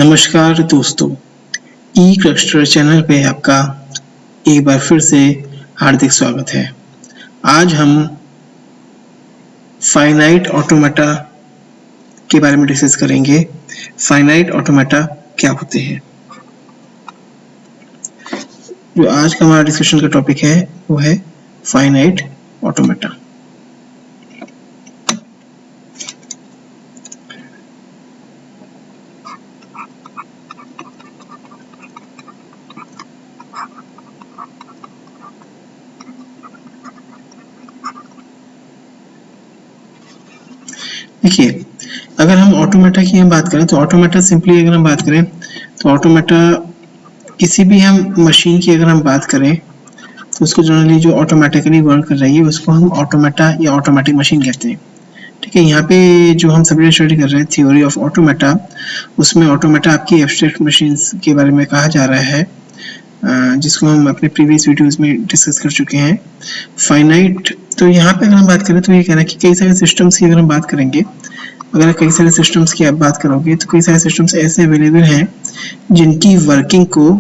नमस्कार दोस्तों, ई cluster channel पे आपका एक बार फिर से हार्दिक स्वागत है। आज हम फाइनाइट ऑटोमेटा के बारे में डिस्कस करेंगे। फाइनाइट ऑटोमेटा क्या होते हैं? जो आज का हमारा डिस्कशन का टॉपिक है वो है फाइनाइट ऑटोमेटा। देखिए, अगर हम ऑटोमेटा की बात करें तो ऑटोमेटा सिंपली अगर हम बात करें तो ऑटोमेटा किसी भी हम मशीन की अगर हम बात करें तो उसको जनरली जो ऑटोमेटिकली वर्क कर रही है उसको हम ऑटोमेटा या ऑटोमेटिक मशीन कहते हैं। ठीक है, यहाँ पे जो हम सब्जेक्ट स्टडी कर रहे हैं थ्योरी ऑफ ऑटोमेटा, उसमें ऑटोमेटा आपकी एब्स्ट्रैक्ट मशीन्स के बारे में कहा जा रहा है, जिसको हम अपने प्रीवियस वीडियोस में डिस्कस कर चुके हैं। फाइनाइट, तो यहाँ पे अगर हम बात करें तो ये कहना है कि कई सारे सिस्टम्स की अगर हम बात करेंगे, अगर कई सारे सिस्टम्स की आप बात करोगे तो कई सारे सिस्टम्स ऐसे अवेलेबल हैं जिनकी वर्किंग को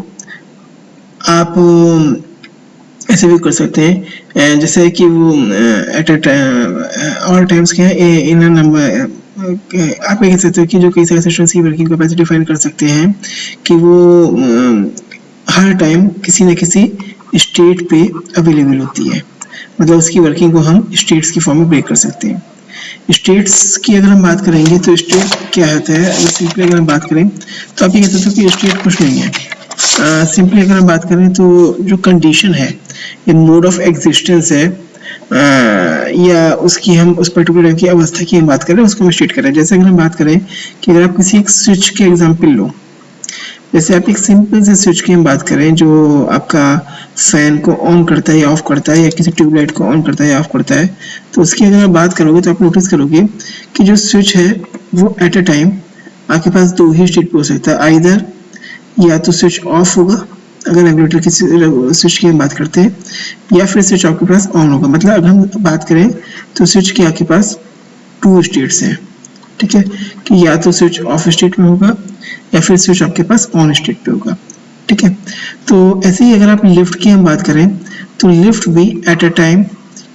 आप ऐसे भी कर सकते हैं, जैसे कि वो एट ऑल टाइम्स क्या है इन नंबर, आप ये कह सकते हो कि जो कई सारे सिस्टम्स की वर्किंग कैपेसिटी डिफाइन कर सकते हैं कि वो हर टाइम किसी न किसी स्टेट पे अवेलेबल होती है। मतलब उसकी वर्किंग को हम स्टेट्स की फॉर्म में ब्रेक कर सकते हैं। स्टेट्स की अगर हम बात करेंगे तो स्टेट क्या होता है, अगर सिंपली अगर हम बात करें तो आप ये कहते हो कि स्टेट कुछ नहीं है। सिंपली अगर हम बात करें तो जो कंडीशन है या मोड ऑफ एग्जिस्टेंस है, या उसकी हम उस पर्टिकुलर की अवस्था की हम बात करें उसको हम स्टेट करें। जैसे अगर हम बात करें कि अगर आप किसी एक स्विच के एग्जाम्पल लो, जैसे आप एक सिंपल से स्विच की हम बात करें जो आपका फैन को ऑन करता है या ऑफ करता है या किसी ट्यूबलाइट को ऑन करता है या ऑफ करता है, तो उसकी अगर आप बात करोगे तो आप नोटिस करोगे कि जो स्विच है वो एट अ टाइम आपके पास दो ही स्टेट पे हो सकता है। आइदर या तो स्विच ऑफ होगा अगर रेगुलेटर की स्विच की हम बात करते हैं, या फिर स्विच आपके पास ऑन होगा। मतलब अगर हम बात करें तो स्विच के आपके पास टू स्टेट्स हैं। ठीक है, कि या तो स्विच ऑफ स्टेट में होगा या फिर स्विच आपके पास ऑन स्टेट पे होगा। ठीक है, तो ऐसे ही अगर आप लिफ्ट की हम बात करें तो लिफ्ट भी एट अ टाइम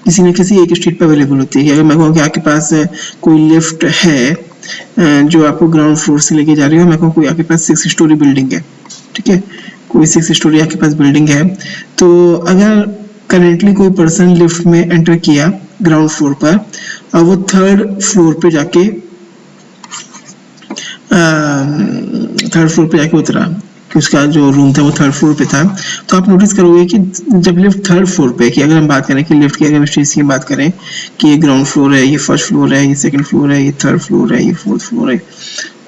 किसी न किसी एक स्टेट पे अवेलेबल होती है। अगर मैं कहूँ कि आपके पास कोई लिफ्ट है जो आपको ग्राउंड फ्लोर से लेके जा रही है, मैं कहूँ कोई आपके पास 6 स्टोरी बिल्डिंग है। ठीक है, कोई 6 स्टोरी आपके पास बिल्डिंग है, तो अगर करेंटली कोई पर्सन लिफ्ट में एंटर किया ग्राउंड फ्लोर पर और वो थर्ड फ्लोर पे जाके उतरा कि उसका जो रूम था वो थर्ड फ्लोर पे था, तो आप नोटिस करोगे कि जब लिफ्ट थर्ड फ्लोर पे, कि अगर हम बात करें कि लिफ्ट की अगर स्टेज की बात करें कि ये ग्राउंड फ्लोर है, ये फर्स्ट फ्लोर है, ये सेकंड फ्लोर है, ये थर्ड फ्लोर है, ये फोर्थ फ्लोर है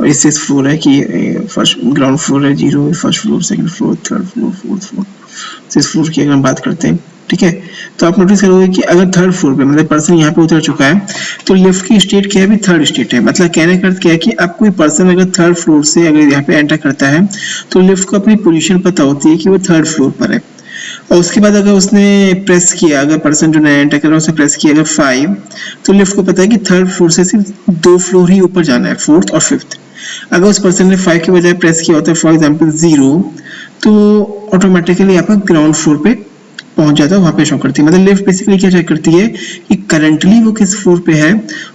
और ये सिक्स्थ फ्लोर है, कि फर्स्ट ग्राउंड फ्लोर है 0, first floor, second floor, third floor, fourth floor, sixth floor की अगर हम बात करते हैं। ठीक है, तो आप नोटिस करोगे कि अगर थर्ड फ्लोर पे मतलब पर्सन यहाँ पे उतर चुका है तो लिफ्ट की स्टेट क्या है, भी थर्ड स्टेट है। मतलब कहने का अर्थ क्या है कि अब कोई पर्सन अगर थर्ड फ्लोर से अगर यहाँ पे एंटर करता है तो लिफ्ट को अपनी पोजीशन पता होती है कि वो थर्ड फ्लोर पर है, और उसके बाद अगर उसने प्रेस किया, अगर पर्सन जो नया एंटर कर रहा है उसने प्रेस किया अगर 5, तो लिफ्ट को पता है कि थर्ड फ्लोर से सिर्फ 2 फ्लोर ही ऊपर जाना है, फोर्थ और फिफ्थ। अगर उस पर्सन ने 5 के बजाय प्रेस किया होता है फॉर एग्जाम्पल 0, तो ऑटोमेटिकली आपका ग्राउंड फ्लोर पे पहुंच जाता है, वहां पे शो करती है। मतलब लिफ्ट बेसिकली क्या चेक करती है कि करंटली वो किस फ्लोर पे है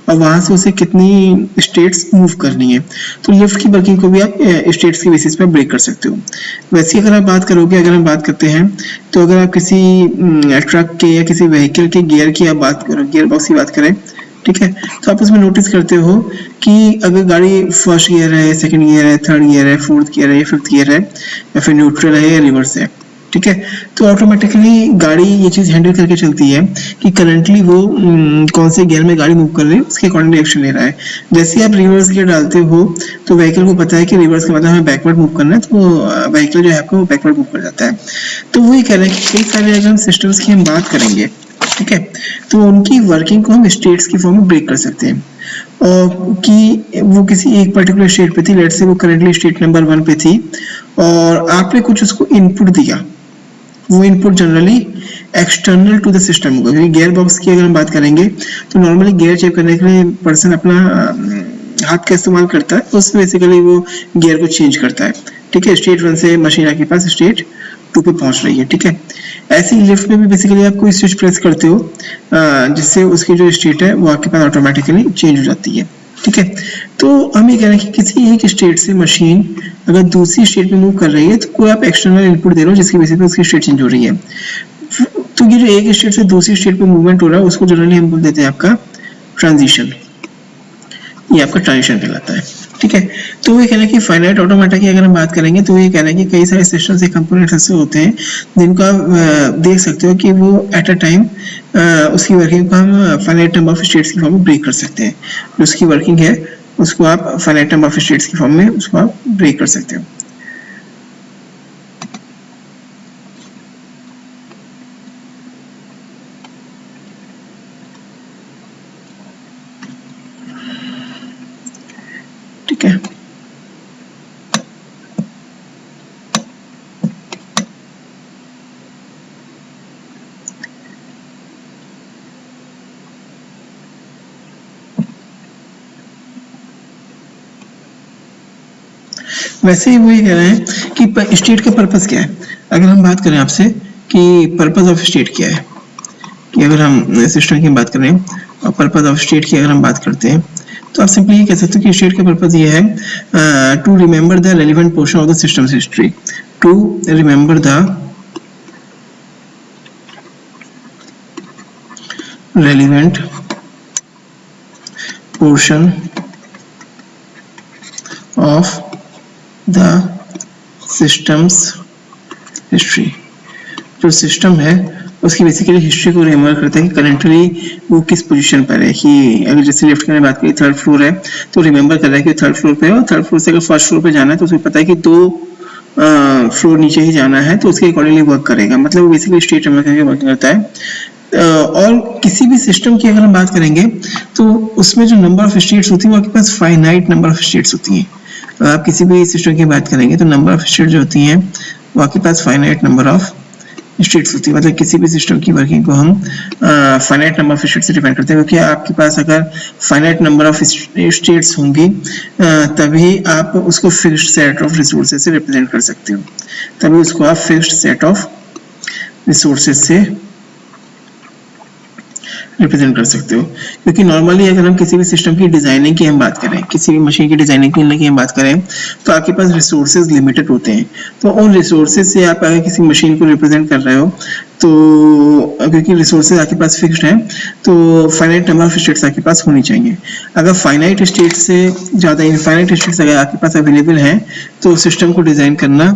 और वहां से उसे कितनी स्टेट्स मूव करनी है। तो लिफ्ट की वर्किंग को भी आप स्टेट्स के बेसिस पे ब्रेक कर सकते हो। वैसे अगर आप बात करोगे, अगर हम बात करते हैं तो अगर आप किसी ट्रक के या किसी व्हीकल के गियर की आप बात करो, गियर बॉक्स की बात करें, ठीक है, तो आप उसमें नोटिस करते हो कि अगर गाड़ी फर्स्ट गियर है, सेकंड गियर है, थर्ड गियर है, फोर्थ गियर है, फिफ्थ गियर है, या फिर न्यूट्रल है या रिवर्स है, ठीक है, तो ऑटोमेटिकली गाड़ी ये चीज हैंडल करके चलती है कि करंटली वो कौन से गियर में गाड़ी मूव कर रही है, उसके अकॉर्डिंग एक्शन ले रहा है। जैसे ही आप रिवर्स गियर डालते हो तो व्हीकल को पता है कि रिवर्स का मतलब हमें बैकवर्ड मूव करना है, तो व्हीकल जो है आपको वो बैकवर्ड मूव कर जाता है। तो वही कह रहे हैं कि कई सारे अगर हम सिस्टम्स की हम बात करेंगे, ठीक है, तो उनकी वर्किंग को हम स्टेट्स की फॉर्म में ब्रेक कर सकते हैं, और कि वो किसी एक पर्टिकुलर स्टेट पे थी, लेट्स से वो करंटली स्टेट नंबर 1 पे थी और आपने कुछ उसको इनपुट दिया, वो input generally external to the system होगा। क्योंकि गियर बॉक्स की अगर हम बात करेंगे तो नॉर्मली गियर चेक करने के लिए पर्सन अपना हाथ का इस्तेमाल करता है, उससे बेसिकली वो गियर को चेंज करता है। ठीक है, स्टेट 1 से मशीन आपके पास स्टेट 2 पे पहुंच रही है। ठीक है, ऐसे ही लिफ्ट में भी बेसिकली आप कोई स्विच प्रेस करते हो जिससे उसकी जो स्टेट है वो आपके पास ऑटोमेटिकली चेंज हो जाती है। ठीक है, तो हम ये कह रहे हैं कि किसी एक स्टेट से मशीन अगर दूसरी स्टेट में मूव कर रही है तो कोई आप एक्सटर्नल इनपुट दे रहे हो जिसकी वजह से उसकी स्टेट चेंज हो रही है। तो ये जो एक स्टेट से दूसरी स्टेट पे मूवमेंट हो रहा है उसको जनरली हम बोल देते हैं आपका ट्रांजिशन, ये आपका ट्रांजिशन कहलाता है। ठीक है, तो ये कहना है कि फाइनाइट ऑटोमेटा की अगर हम बात करेंगे तो ये कहना है कि कई सारे सिस्टम से कंपोनेंट्स ऐसे होते हैं जिनको आप देख सकते हो कि वो एट अ टाइम उसकी वर्किंग को हम फाइनाइट नंबर ऑफ स्टेट्स की फॉर्म में ब्रेक कर सकते हैं। जो उसकी वर्किंग है उसको आप फाइनाइट नंबर ऑफ स्टेट्स की फॉर्म में उसको आप ब्रेक कर सकते हो। ठीक है, वैसे ही वो ये कह रहे हैं कि स्टेट का पर्पस क्या है। अगर हम बात करें आपसे कि पर्पस ऑफ स्टेट क्या है, कि अगर हम सिस्टम की बात करें और पर्पस ऑफ स्टेट की अगर हम बात करते हैं तो आप सिंपली ये कह सकते हो कि स्टेट का पर्पस ये है to remember the relevant portion of the system's history, to remember the relevant portion of the system's history। जो सिस्टम है उसकी बेसिकली हिस्ट्री को रिमेंबर करता है कि करंटली वो किस पोजीशन पर है। कि अगर जैसे लिफ्ट की बात करें थर्ड फ्लोर है तो रिमेंबर कर रहा है कि थर्ड फ्लोर पे है और थर्ड फ्लोर से अगर फर्स्ट फ्लोर पे जाना है तो उसको पता है कि 2 फ्लोर नीचे ही जाना है तो उसके अकॉर्डिंगली वर्क करेगा। मतलब वो बेसिकली स्टेट रिमेंबर करके वर्क करता है। और किसी भी सिस्टम की अगर हम बात करेंगे तो उसमें जो नंबर ऑफ स्टेट्स होती है वो आपके पास फाइनाइट नंबर ऑफ स्टेट्स होती हैं। अगर आप किसी भी सिस्टम की बात करेंगे तो नंबर ऑफ स्टेट जो होती हैं वो आपके पास फाइनाइट नंबर ऑफ स्टेट्स होती है। मतलब किसी भी सिस्टम की वर्किंग को हम फाइनाइट नंबर ऑफ स्टेट से डिफाइन करते हैं, क्योंकि आपके पास अगर फाइनाइट नंबर ऑफ स्टेट्स होंगी तभी आप उसको फिक्स्ड सेट ऑफ रिसोर्सेज से रिप्रेजेंट कर सकते हो, तभी उसको आप फिक्स्ड सेट ऑफ रिसोर्सेज से रिप्रेजेंट कर सकते हो। क्योंकि नॉर्मली अगर हम किसी भी सिस्टम की डिजाइनिंग की हम बात करें, किसी भी मशीन की डिजाइनिंग की हम बात करें तो आपके पास रिसोर्सेज लिमिटेड होते हैं। तो उन रिसोर्सेज से आप अगर किसी मशीन को रिप्रेजेंट कर रहे हो तो क्योंकि रिसोर्सेज आपके पास फिक्स्ड हैं तो फाइनाइट नंबर ऑफ स्टेट्स आपके पास होनी चाहिए। अगर फाइनाइट स्टेट से ज़्यादा इनफाइनाइट स्टेट्स अगर आपके पास अवेलेबल हैं तो सिस्टम को डिजाइन करना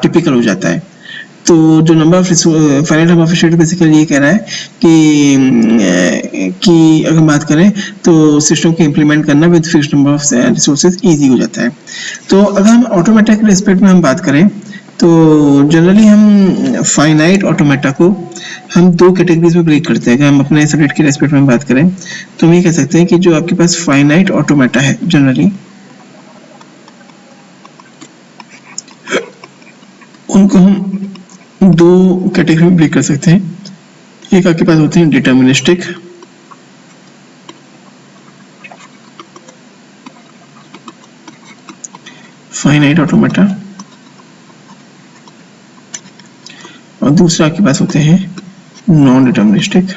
टिपिकल हो जाता है। तो जो number of finite number of state basically ये कह रहा है कि अगर बात करें तो सिस्टम को इम्प्लीमेंट करना with fixed number of resources easy हो जाता है। तो अगर हम ऑटोमेटा के रेस्पेक्ट में हम बात करें तो जनरली हम फाइनाइट ऑटोमेटा को हम 2 कैटेगरीज में ब्रेक करते हैं। अगर हम अपने सब्जेक्ट के रेस्पेक्ट में बात करें तो हम ये कह सकते हैं कि जो आपके पास फाइनाइट ऑटोमेटा है जनरली उनको हम 2 कैटेगरी में ब्रेक कर सकते हैं। एक आपके पास होते हैं डिटर्मिनिस्टिक फाइनाइट ऑटोमेटा और दूसरा आपके पास होते हैं non deterministic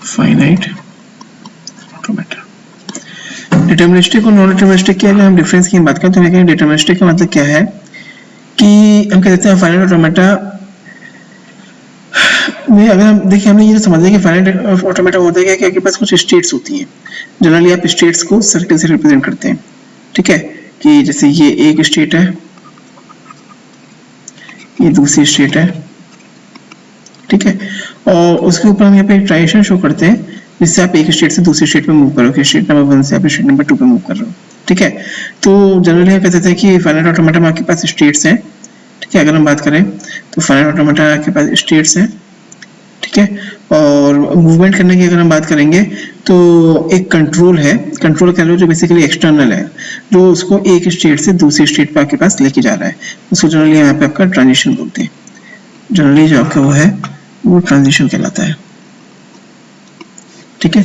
finite automata. Deterministic और नॉन डिटर्मिनिस्टिक की अगर हम डिफरेंस की बात करें तो मैं डिटर्मिनिस्टिक का मतलब क्या है कि हम कह सकते हैं फाइनाइट ऑटोमेटा में अगर हम देखिए हमने ये समझ लिया कि फाइनाइट ऑटोमेटा होता है कि आपके पास कुछ स्टेट्स होती हैं। जनरली आप स्टेट्स को सर्कल से रिप्रेजेंट करते हैं। ठीक है, कि जैसे ये एक स्टेट है, ये दूसरी स्टेट है। ठीक है, और उसके ऊपर हम यहाँ पे ट्रांजिशन शो करते हैं जिससे आप एक स्टेट से दूसरी स्टेट में मूव करो कि स्टेट नंबर 1 से आप स्टेट नंबर 2 पे मूव कर रहे हो। ठीक है, तो जनरली हम कह सकते हैं कि फाइनाइट ऑटोमेटा में आपके पास स्टेट्स हैं। ठीक है, अगर हम बात करें तो फाइनाइट ऑटोमेटा के पास स्टेट्स हैं। ठीक है, और मूवमेंट करने की अगर हम बात करेंगे तो एक कंट्रोल है, कंट्रोल कह लो जो बेसिकली एक्सटर्नल है, जो उसको एक स्टेट से दूसरी स्टेट पे आपके पास लेके जा रहा है, उसको जनरली यहाँ पे आपका ट्रांजिशन बोलते हैं। जनरली जो आपका वो है वो ट्रांजिशन कहलाता है। ठीक है।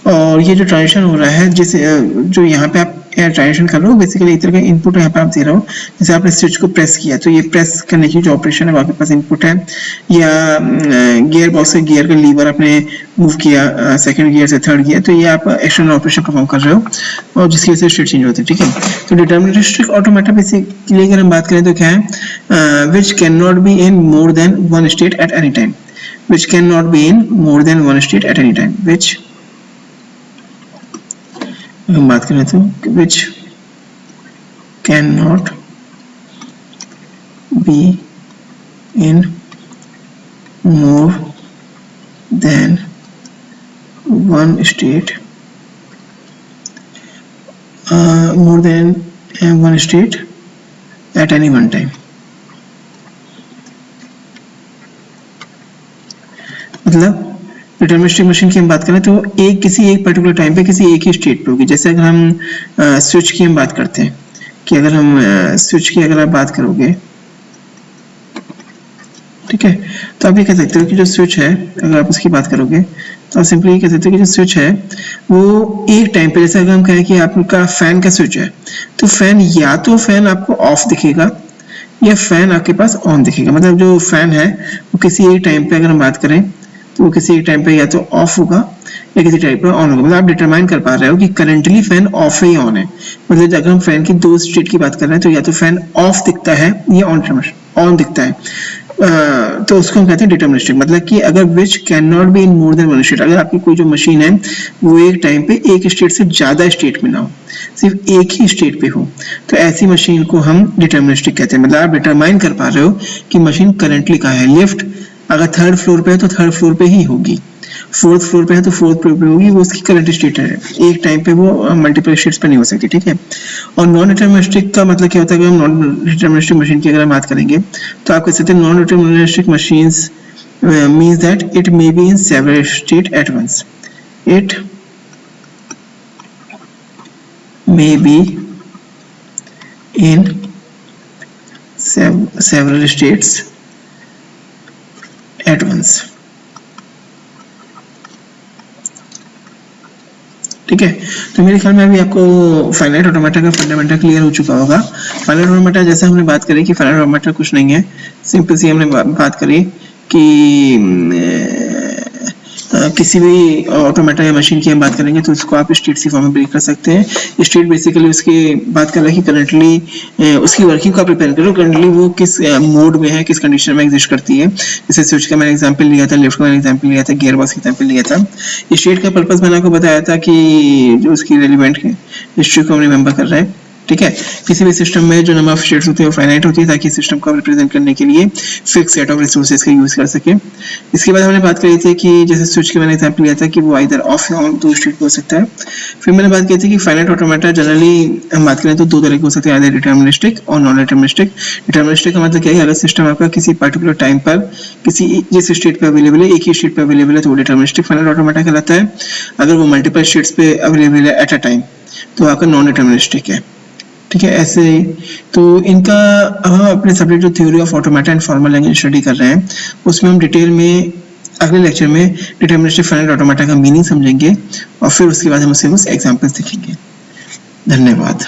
और ये जो ट्रांजिशन हो रहा है, जिस जो यहाँ पे आप ट्रांजिशन कर रहे हो, बेसिकली एक तरह का इनपुट यहाँ पे आप दे रहे हो। जैसे आपने स्विच को प्रेस किया तो ये प्रेस करने की जो ऑपरेशन है वो आपके पास इनपुट है, या गियर बॉक्स से गियर का लीवर आपने मूव किया सेकंड गियर से थर्ड गियर, तो ये आप एक्सटर्नल ऑपरेशन परफॉर्म कर रहे हो और जिसकी वजह से स्टेट चेंज होती है। ठीक है, तो डिटर्मिनिस्टिक ऑटोमेटा बेसिकली अगर हम बात करें तो क्या है, which can not be in more than one state at any time, which cannot be in more than one state at any time, which हम बात करें तो which cannot be in more than one state more than one state at any one time। मतलब deterministic machine की हम बात करें तो एक किसी एक पर्टिकुलर टाइम पे किसी एक ही स्टेट पे होगी। जैसे अगर हम स्विच की हम बात करते हैं कि अगर हम स्विच की अगर आप बात करोगे, ठीक है, तो आप ये कह सकते हो कि जो स्विच है अगर आप उसकी बात करोगे तो आप सिंपली ये कह सकते हो कि जो स्विच है वो एक टाइम पे, जैसे अगर हम कहें कि आपका फैन का स्विच है तो फैन या तो फैन आपको ऑफ दिखेगा या फैन आपके पास ऑन दिखेगा। मतलब जो फैन है वो किसी एक टाइम पे अगर हम बात करें तो वो किसी एक टाइम पे या तो ऑफ होगा या किसी टाइम पे ऑन होगा। मतलब आप डिटरमाइन कर पा रहे हो कि करंटली फैन ऑफ है या ऑन है। मतलब अगर हम फैन की दो स्टेट की बात कर रहे हैं तो या तो फैन ऑफ दिखता है या ऑन दिखता है, तो उसको हम कहते हैं डिटर्मिनिस्टिक। मतलब कि अगर which can not be in more than one state, अगर आपकी कोई जो मशीन है वो एक टाइम पे एक स्टेट से ज्यादा स्टेट में ना हो, सिर्फ एक ही स्टेट पे हो, तो ऐसी मशीन को हम डिटर्मिनिस्टिक कहते हैं। मतलब आप डिटरमाइन कर पा रहे हो कि मशीन करंटली कहाँ है। लिफ्ट अगर थर्ड फ्लोर पे है तो थर्ड फ्लोर पे ही होगी, फोर्थ फ्लोर पे है तो फोर्थ फ्लोर पे होगी, वो उसकी करंट स्टेट है। एक टाइम पे वो मल्टीपल स्टेट्स पे नहीं हो सकती। ठीक है, और नॉन डिटर्मिनिस्टिक का मतलब क्या होता है कि हम नॉन डिटर्मिनिस्टिक मशीन की अगर हम बात करेंगे तो आप कह सकते हैं non deterministic machines means that it may be in several state at once, it may be in several states at once। ठीक है, तो मेरे ख्याल में अभी आपको फाइनाइट ऑटोमेटा का फंडामेंटल क्लियर हो चुका होगा। फाइनाइट ऑटोमेटा जैसे हमने बात करी कि फाइनाइट ऑटोमेटा कुछ नहीं है, सिंपल सी हमने बात करी कि किसी भी ऑटोमेटा या मशीन की हम बात करेंगे तो उसको आप स्टेट सी फॉर्म में ब्रेक कर सकते हैं। स्टेट बेसिकली उसकी बात कर रहा है कि करंटली उसकी वर्किंग का प्रिपेयर करो, करंटली वो किस मोड में है, किस कंडीशन में एग्जिस्ट करती है। जैसे स्विच का मैंने एग्जांपल लिया था, लिफ्ट का मैंने एग्जांपल लिया था, गियर बॉक्स का एग्जांपल लिया था। स्टेट का पर्पस मैंने आपको बताया था कि जो उसकी रेलिवेंट हिस्ट्री को हम रिमेंबर कर रहे हैं। ठीक है, किसी भी सिस्टम में जो नंबर ऑफ स्टेट्स होती है वो फाइनाइट होती है ताकि सिस्टम को रिप्रेजेंट करने के लिए फिक्स सेट ऑफ रिसोर्सेज का यूज कर सके। इसके बाद हमने बात करी थी कि जैसे स्विच के मैंने एग्जांपल लिया था कि वो आइदर ऑफ या ऑन दो स्टेट हो सकता है। फिर मैंने बात की थी कि फाइनाइट ऑटोमेटा जनरली हम बात करें तो दो तरह के हो सकते हैं, आइदर डिटर्मिनिस्टिक और नॉन डिटर्मिनिस्टिक। डिटर्मिनिस्टिक का मतलब क्या है, अगर सिस्टम आपका किसी पर्टिकुलर टाइम पर किसी जिस स्टेट पे अवेलेबल है, एक ही स्टेट पे अवेलेबल है तो वो डिटर्मिनिस्टिक फाइनाइट ऑटोमेटा कहलाता है। अगर वो मल्टीपल स्टेट्स पे अवेलेबल है एट अ टाइम तो आपका नॉन डिटर्मिनिस्टिक है। ठीक है, ऐसे तो इनका हम अपने सब्जेक्ट जो theory of automata and formal language study कर रहे हैं उसमें हम डिटेल में अगले लेक्चर में डिटर्मिनिस्टिक फाइनाइट ऑटोमेटा का मीनिंग समझेंगे और फिर उसके बाद हम उससे कुछ एग्जांपल्स देखेंगे। धन्यवाद।